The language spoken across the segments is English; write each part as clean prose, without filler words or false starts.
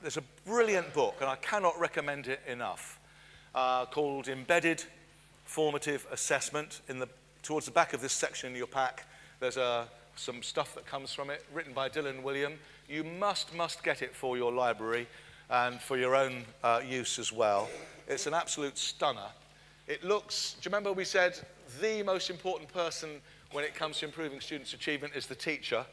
there's a brilliant book, and I cannot recommend it enough, called Embedded Formative Assessment. Towards the back of this section in your pack, there's some stuff that comes from it, written by Dylan William. You must get it for your library and for your own use as well. It's an absolute stunner. It looks, do you remember we said the most important person when it comes to improving students' achievement is the teacher?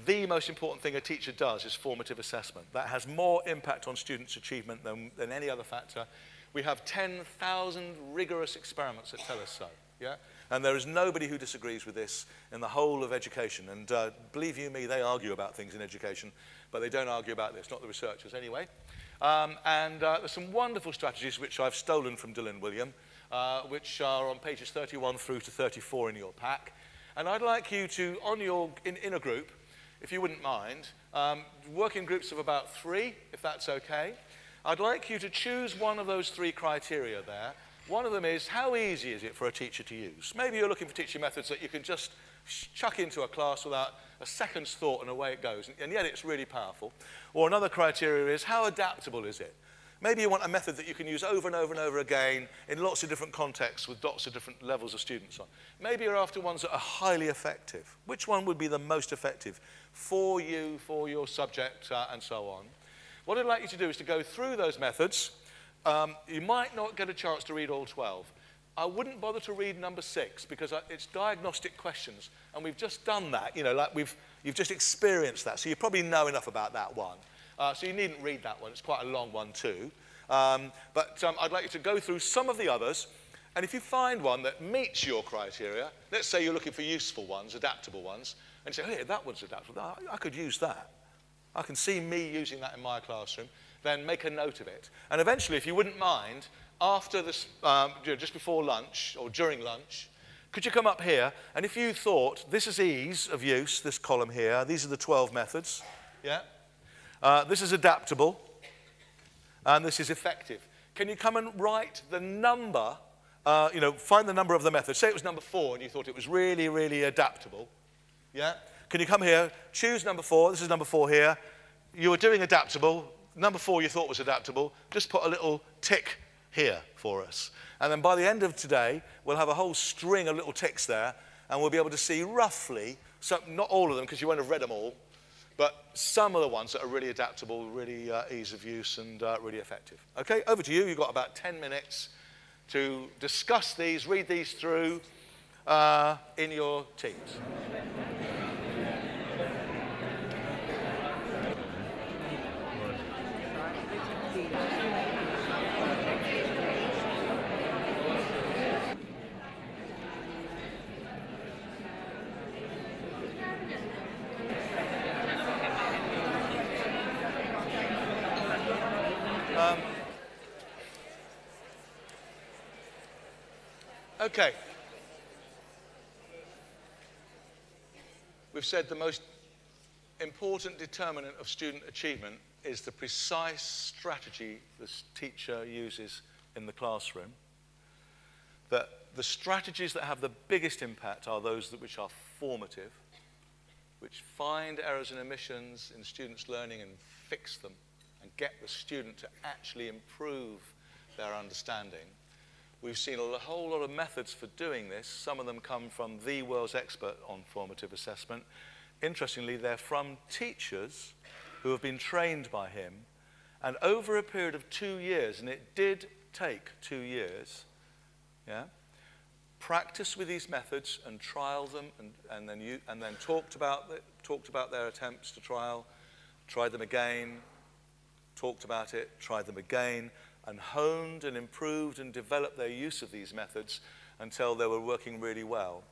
The most important thing a teacher does is formative assessment. That has more impact on students' achievement than any other factor. We have 10,000 rigorous experiments that tell us so, yeah? And there is nobody who disagrees with this in the whole of education. And believe you me, they argue about things in education, but they don't argue about this, not the researchers anyway. There's some wonderful strategies which I've stolen from Dylan William, which are on pages 31 through to 34 in your pack. And I'd like you to, in a group, if you wouldn't mind, work in groups of about 3, if that's okay. I'd like you to choose one of those 3 criteria there. One of them is, how easy is it for a teacher to use? Maybe you're looking for teaching methods that you can just chuck into a class without a second's thought and away it goes, and yet it's really powerful. Or another criteria is, how adaptable is it? Maybe you want a method that you can use over and over and over again in lots of different contexts with lots of different levels of students on. Maybe you're after ones that are highly effective. Which one would be the most effective for you, for your subject, and so on? What I'd like you to do is to go through those methods. You might not get a chance to read all 12. I wouldn't bother to read number 6 because it's diagnostic questions, and we've just done that. You know, like you've just experienced that, so you probably know enough about that one. So you needn't read that one. It's quite a long one too. I'd like you to go through some of the others, and if you find one that meets your criteria, let's say you're looking for useful ones, adaptable ones, and you say, hey, that one's adaptable. I could use that. I can see me using that in my classroom. Then make a note of it. And eventually, if you wouldn't mind, after this, just before lunch or during lunch, could you come up here, and if you thought, this is ease of use, this column here, these are the 12 methods, yeah? This is adaptable, and this is effective. Can you come and write the number, find the number of the method. Say it was number 4, and you thought it was really, really adaptable, yeah? Can you come here, choose number 4, this is number 4 here, you were doing adaptable, number 4 you thought was adaptable, just put a little tick here for us. And then by the end of today, we'll have a whole string of little ticks there, and we'll be able to see roughly, not all of them, because you won't have read them all, but some of the ones that are really adaptable, really ease of use, and really effective. Okay, over to you. You've got about 10 minutes to discuss these, read these through in your teams. Okay. We've said the most important determinant of student achievement is the precise strategy the teacher uses in the classroom. That the strategies that have the biggest impact are those which are formative, which find errors and omissions in students' learning and fix them and get the student to actually improve their understanding. We've seen a whole lot of methods for doing this. Some of them come from the world's expert on formative assessment. Interestingly, they're from teachers who have been trained by him. And over a period of 2 years, and it did take 2 years, yeah, practice with these methods and trial them, and then talked about their attempts to tried them again, talked about it, tried them again, and honed and improved and developed their use of these methods until they were working really well.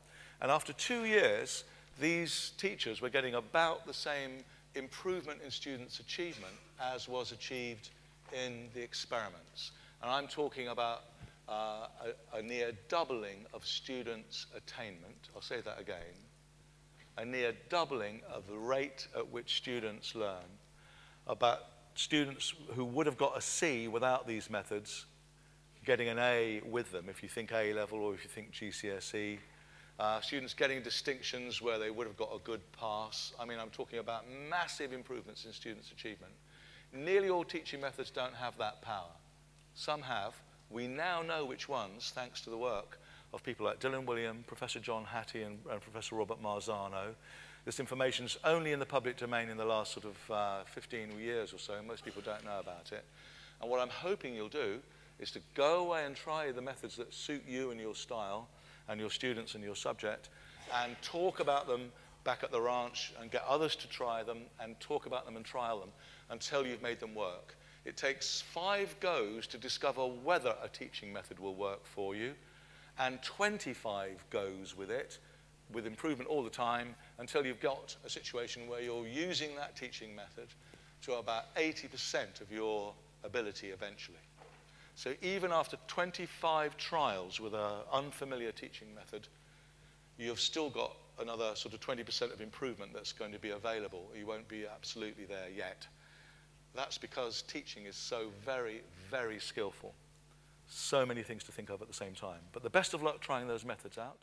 And after 2 years, these teachers were getting about the same improvement in students' achievement as was achieved in the experiments. And I'm talking about a near doubling of students' attainment. I'll say that again. A near doubling of the rate at which students learn. About students who would have got a C without these methods getting an A with them, if you think A level or if you think GCSE. Students getting distinctions where they would have got a good pass. I mean, I'm talking about massive improvements in students' achievement. Nearly all teaching methods don't have that power. Some have. We now know which ones, thanks to the work of people like Dylan William, Professor John Hattie, and Professor Robert Marzano. This information's only in the public domain in the last sort of 15 years or so. Most people don't know about it. And what I'm hoping you'll do is to go away and try the methods that suit you and your style and your students and your subject, and talk about them back at the ranch and get others to try them and talk about them and trial them until you've made them work. It takes 5 goes to discover whether a teaching method will work for you, and 25 goes with it, with improvement all the time, until you've got a situation where you're using that teaching method to about 80% of your ability eventually. So even after 25 trials with an unfamiliar teaching method, you've still got another sort of 20% of improvement that's going to be available. You won't be absolutely there yet. That's because teaching is so very, very skillful. So many things to think of at the same time. But the best of luck trying those methods out.